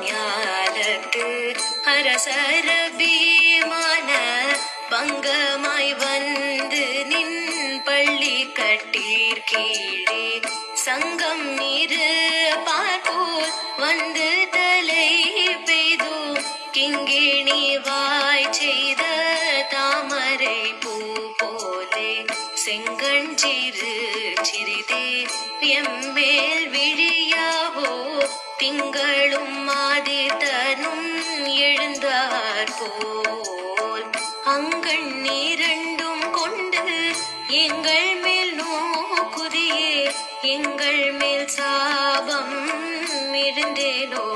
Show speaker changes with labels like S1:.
S1: ஞாலத்து அரசர பீமான பங்கமாய் வந்து நின் பள்ளி கட்டீர் கீழே சங்கம் இரு பார்ப்போல் வந்து தலை பெய்தோ கிங்கிணி வாய் செய்த தாமரை பூ போலே செங்கஞ்சிறு சிறிதே எம்மேல் விழியாவோ திங்களும் மாதித்தனும் எழுந்தார் போல் அங்கண் இரண்டும் கொண்டு எங்கள் மேல் நோக்குதியே எங்கள் மேல் சாபம் இருந்தேனோ